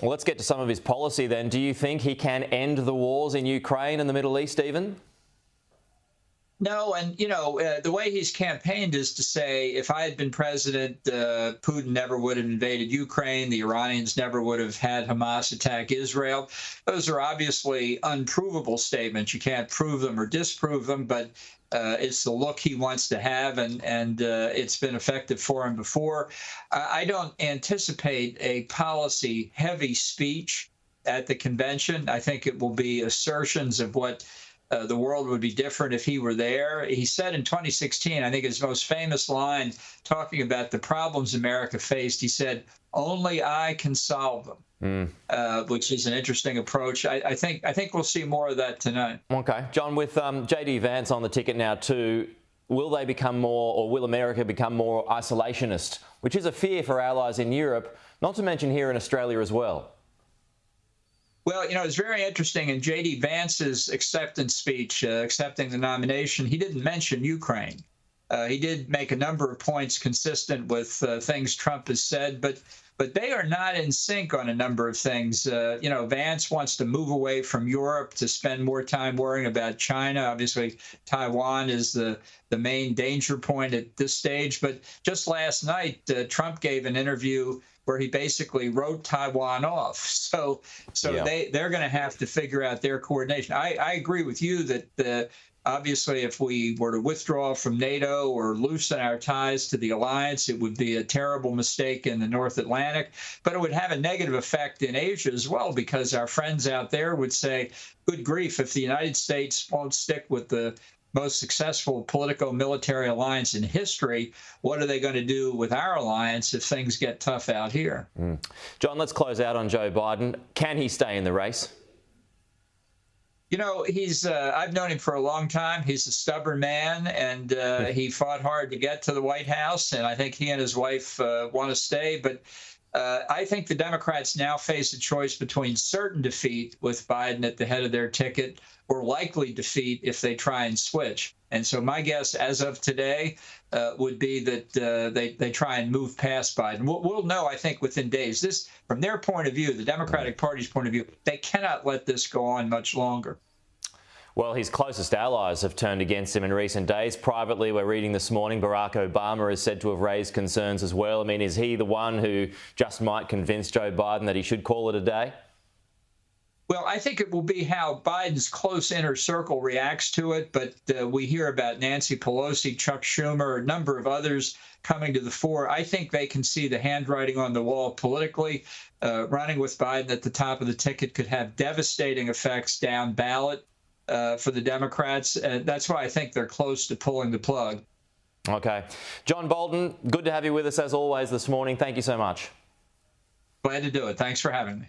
Well, let's get to some of his policy then. Do you think he can end the wars in Ukraine and the Middle East even? No, and the way he's campaigned is to say, if I had been president, Putin never would have invaded Ukraine. The Iranians never would have had Hamas attack Israel. Those are obviously unprovable statements. You can't prove them or disprove them, but it's the look he wants to have, and it's been effective for him before. I don't anticipate a policy-heavy speech at the convention. I think it will be assertions of what the world would be different if he were there. He said in 2016, I think his most famous line, talking about the problems America faced, he said, "Only I can solve them," which is an interesting approach. I think we'll see more of that tonight. Okay. John, with J.D. Vance on the ticket now too, will they become more, or will America become more isolationist, which is a fear for allies in Europe, not to mention here in Australia as well? Well, it's very interesting. In J.D. Vance's acceptance speech, accepting the nomination, he didn't mention Ukraine. He did make a number of points consistent with things Trump has said, but they are not in sync on a number of things. Vance wants to move away from Europe to spend more time worrying about China. Obviously, Taiwan is the main danger point at this stage. But just last night, Trump gave an interview where he basically wrote Taiwan off. So yeah. They're going to have to figure out their coordination. I agree with you that obviously if we were to withdraw from NATO or loosen our ties to the alliance, it would be a terrible mistake in the North Atlantic, but it would have a negative effect in Asia as well, because our friends out there would say, good grief, if the United States won't stick with the most successful politico-military alliance in history, what are they going to do with our alliance if things get tough out here? John, let's close out on Joe Biden. Can he stay in the race? I've known him for a long time. He's a stubborn man, and he fought hard to get to the White House, and I think he and his wife want to stay. But I think the Democrats now face a choice between certain defeat with Biden at the head of their ticket or likely defeat if they try and switch. And so my guess as of today would be that they try and move past Biden. We'll know, I think, within days. This, from their point of view, the Democratic Party's point of view, they cannot let this go on much longer. Well, his closest allies have turned against him in recent days. Privately, we're reading this morning, Barack Obama is said to have raised concerns as well. I mean, is he the one who just might convince Joe Biden that he should call it a day? Well, I think it will be how Biden's close inner circle reacts to it. But we hear about Nancy Pelosi, Chuck Schumer, a number of others coming to the fore. I think they can see the handwriting on the wall politically. Running with Biden at the top of the ticket could have devastating effects down ballot for the Democrats. That's why I think they're close to pulling the plug. Okay. John Bolton, good to have you with us as always this morning. Thank you so much. Glad to do it. Thanks for having me.